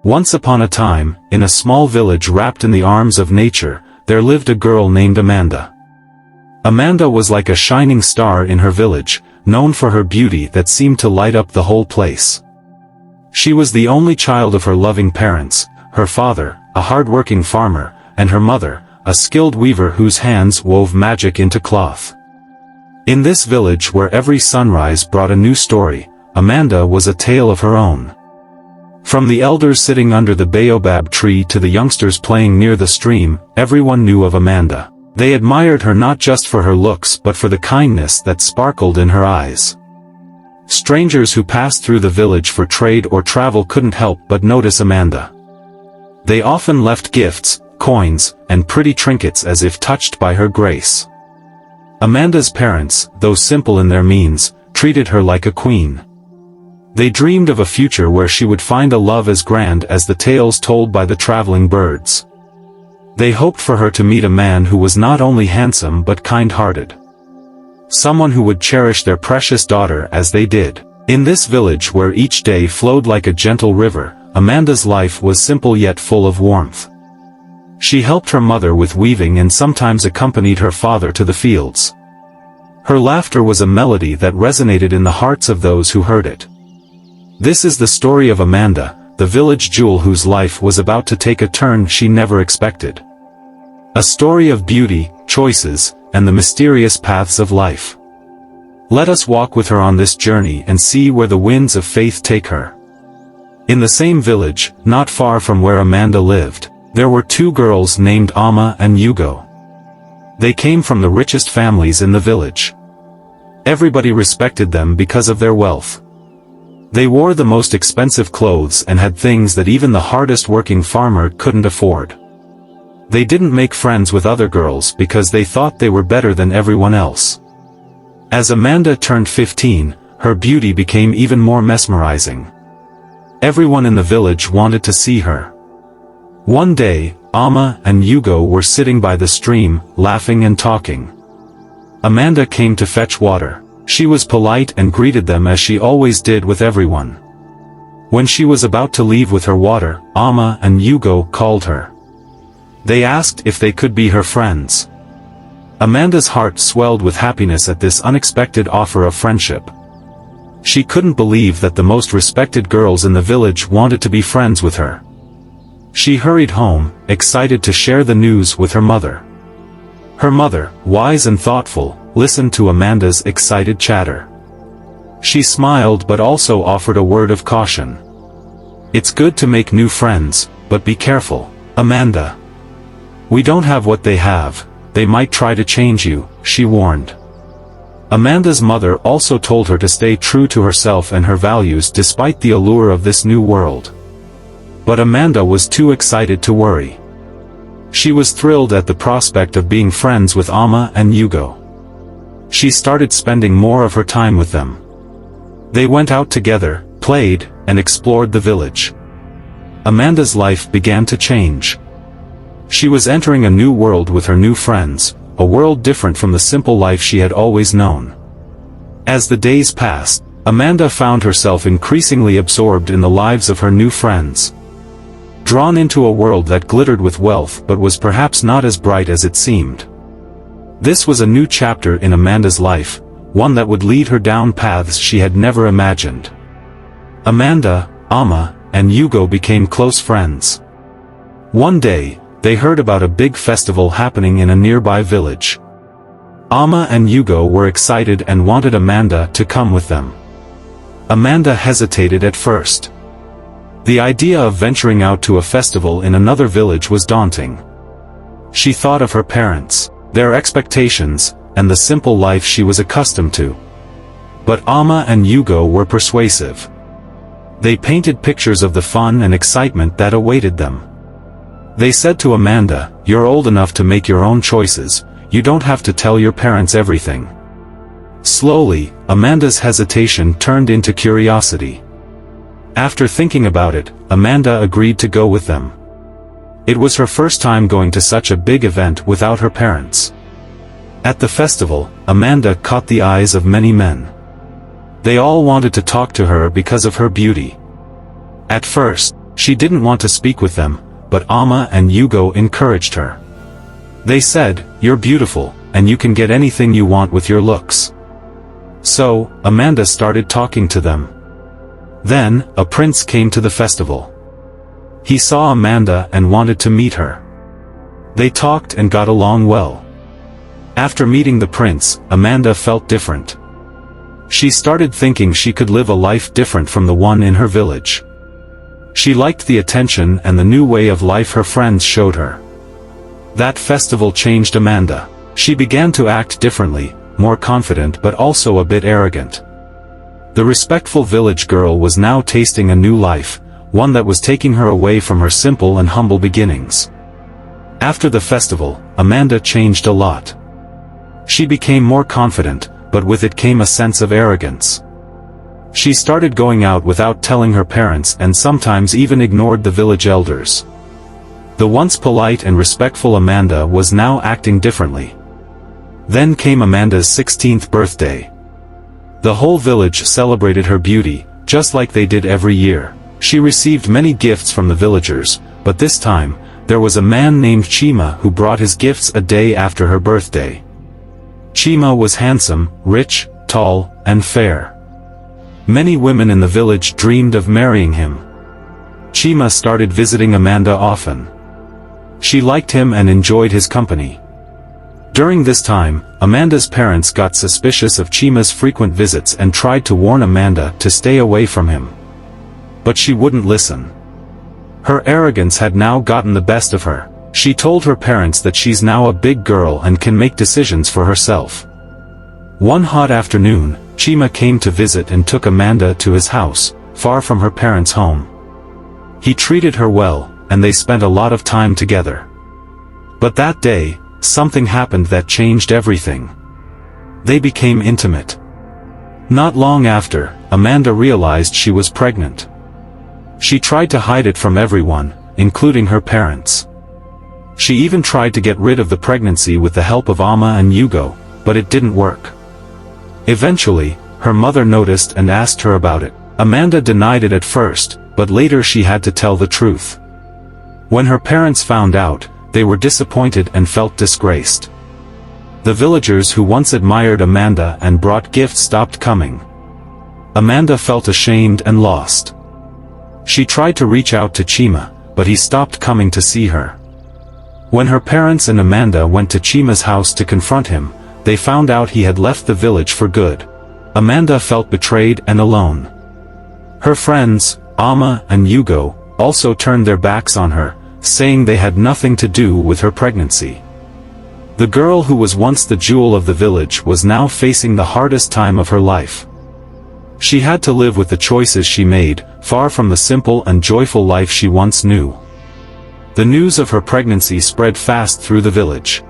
Once upon a time, in a small village wrapped in the arms of nature, there lived a girl named Amanda. Amanda was like a shining star in her village, known for her beauty that seemed to light up the whole place. She was the only child of her loving parents, her father, a hard-working farmer, and her mother, a skilled weaver whose hands wove magic into cloth. In this village where every sunrise brought a new story, Amanda was a tale of her own. From the elders sitting under the baobab tree to the youngsters playing near the stream, everyone knew of Amanda. They admired her not just for her looks but for the kindness that sparkled in her eyes. Strangers who passed through the village for trade or travel couldn't help but notice Amanda. They often left gifts, coins, and pretty trinkets as if touched by her grace. Amanda's parents, though simple in their means, treated her like a queen. They dreamed of a future where she would find a love as grand as the tales told by the traveling birds. They hoped for her to meet a man who was not only handsome but kind-hearted. Someone who would cherish their precious daughter as they did. In this village where each day flowed like a gentle river, Amanda's life was simple yet full of warmth. She helped her mother with weaving and sometimes accompanied her father to the fields. Her laughter was a melody that resonated in the hearts of those who heard it. This is the story of Amanda, the village jewel whose life was about to take a turn she never expected. A story of beauty, choices, and the mysterious paths of life. Let us walk with her on this journey and see where the winds of faith take her. In the same village, not far from where Amanda lived, there were two girls named Amma and Hugo. They came from the richest families in the village. Everybody respected them because of their wealth. They wore the most expensive clothes and had things that even the hardest working farmer couldn't afford. They didn't make friends with other girls because they thought they were better than everyone else. As Amanda turned 15, her beauty became even more mesmerizing. Everyone in the village wanted to see her. One day, Amma and Hugo were sitting by the stream, laughing and talking. Amanda came to fetch water. She was polite and greeted them as she always did with everyone. When she was about to leave with her water, Amma and Hugo called her. They asked if they could be her friends. Amanda's heart swelled with happiness at this unexpected offer of friendship. She couldn't believe that the most respected girls in the village wanted to be friends with her. She hurried home, excited to share the news with her mother. Her mother, wise and thoughtful, listened to Amanda's excited chatter. She smiled but also offered a word of caution. "It's good to make new friends, but be careful, Amanda. We don't have what they have, they might try to change you," she warned. Amanda's mother also told her to stay true to herself and her values despite the allure of this new world. But Amanda was too excited to worry. She was thrilled at the prospect of being friends with Amma and Hugo. She started spending more of her time with them. They went out together, played, and explored the village. Amanda's life began to change. She was entering a new world with her new friends, a world different from the simple life she had always known. As the days passed, Amanda found herself increasingly absorbed in the lives of her new friends. Drawn into a world that glittered with wealth but was perhaps not as bright as it seemed. This was a new chapter in Amanda's life, one that would lead her down paths she had never imagined. Amanda, Amma, and Hugo became close friends. One day, they heard about a big festival happening in a nearby village. Amma and Hugo were excited and wanted Amanda to come with them. Amanda hesitated at first. The idea of venturing out to a festival in another village was daunting. She thought of her parents, their expectations, and the simple life she was accustomed to. But Amma and Hugo were persuasive. They painted pictures of the fun and excitement that awaited them. They said to Amanda, "You're old enough to make your own choices, you don't have to tell your parents everything." Slowly, Amanda's hesitation turned into curiosity. After thinking about it, Amanda agreed to go with them. It was her first time going to such a big event without her parents. At the festival, Amanda caught the eyes of many men. They all wanted to talk to her because of her beauty. At first, She didn't want to speak with them, but Amma and Hugo encouraged her. They said, "You're beautiful, and you can get anything you want with your looks." So, Amanda started talking to them. Then, a prince came to the festival. He saw Amanda and wanted to meet her. They talked and got along well. After meeting the prince, Amanda felt different. She started thinking she could live a life different from the one in her village. She liked the attention and the new way of life her friends showed her. That festival changed Amanda. She began to act differently, more confident but also a bit arrogant. The respectful village girl was now tasting a new life, one that was taking her away from her simple and humble beginnings. After the festival, Amanda changed a lot. She became more confident, but with it came a sense of arrogance. She started going out without telling her parents and sometimes even ignored the village elders. The once polite and respectful Amanda was now acting differently. Then came Amanda's 16th birthday. The whole village celebrated her beauty, just like they did every year. She received many gifts from the villagers, but this time, there was a man named Chima who brought his gifts a day after her birthday. Chima was handsome, rich, tall, and fair. Many women in the village dreamed of marrying him. Chima started visiting Amanda often. She liked him and enjoyed his company. During this time, Amanda's parents got suspicious of Chima's frequent visits and tried to warn Amanda to stay away from him. But she wouldn't listen. Her arrogance had now gotten the best of her. She told her parents that she's now a big girl and can make decisions for herself. One hot afternoon, Chima came to visit and took Amanda to his house, far from her parents' home. He treated her well, and they spent a lot of time together. But that day, something happened that changed everything. They became intimate. Not long after, Amanda realized she was pregnant. She tried to hide it from everyone, including her parents. She even tried to get rid of the pregnancy with the help of Amma and Hugo, but it didn't work. Eventually, her mother noticed and asked her about it. Amanda denied it at first, but later she had to tell the truth. When her parents found out, they were disappointed and felt disgraced. The villagers who once admired Amanda and brought gifts stopped coming. Amanda felt ashamed and lost. She tried to reach out to Chima, but he stopped coming to see her. When her parents and Amanda went to Chima's house to confront him, they found out he had left the village for good. Amanda felt betrayed and alone. Her friends, Amma and Hugo, also turned their backs on her, saying they had nothing to do with her pregnancy. The girl who was once the jewel of the village was now facing the hardest time of her life. She had to live with the choices she made, far from the simple and joyful life she once knew. The news of her pregnancy spread fast through the village.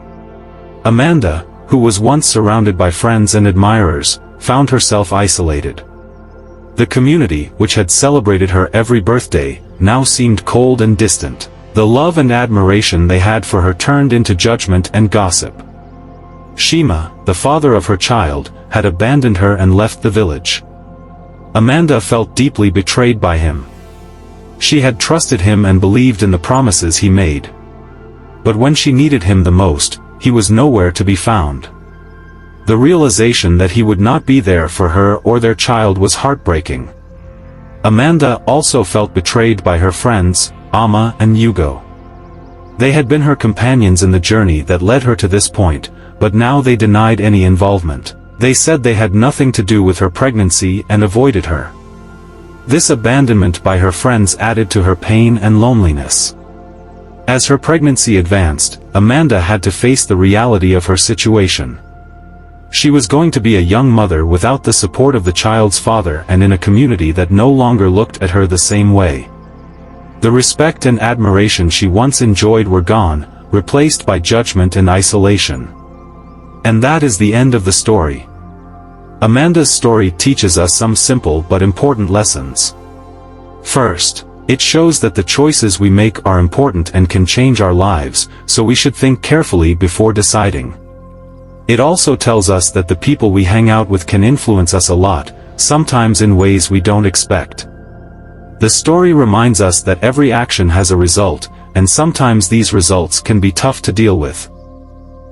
Amanda, who was once surrounded by friends and admirers, found herself isolated. The community, which had celebrated her every birthday, now seemed cold and distant. The love and admiration they had for her turned into judgment and gossip. Chima, the father of her child, had abandoned her and left the village. Amanda felt deeply betrayed by him. She had trusted him and believed in the promises he made. But when she needed him the most, he was nowhere to be found. The realization that he would not be there for her or their child was heartbreaking. Amanda also felt betrayed by her friends, Amma and Hugo. They had been her companions in the journey that led her to this point, but now they denied any involvement. They said they had nothing to do with her pregnancy and avoided her. This abandonment by her friends added to her pain and loneliness. As her pregnancy advanced, Amanda had to face the reality of her situation. She was going to be a young mother without the support of the child's father and in a community that no longer looked at her the same way. The respect and admiration she once enjoyed were gone, replaced by judgment and isolation. And that is the end of the story. Amanda's story teaches us some simple but important lessons. First, it shows that the choices we make are important and can change our lives, so we should think carefully before deciding. It also tells us that the people we hang out with can influence us a lot, sometimes in ways we don't expect. The story reminds us that every action has a result, and sometimes these results can be tough to deal with.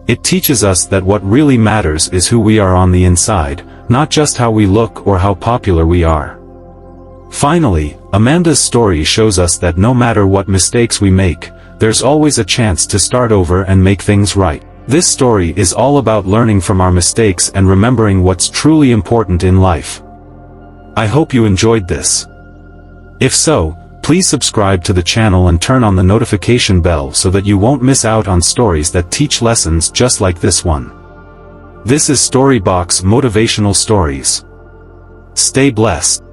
It teaches us that what really matters is who we are on the inside, not just how we look or how popular we are. Finally, Amanda's story shows us that no matter what mistakes we make, there's always a chance to start over and make things right. This story is all about learning from our mistakes and remembering what's truly important in life. I hope you enjoyed this. If so, please subscribe to the channel and turn on the notification bell so that you won't miss out on stories that teach lessons just like this one. This is StoryBox Motivational Stories. Stay blessed.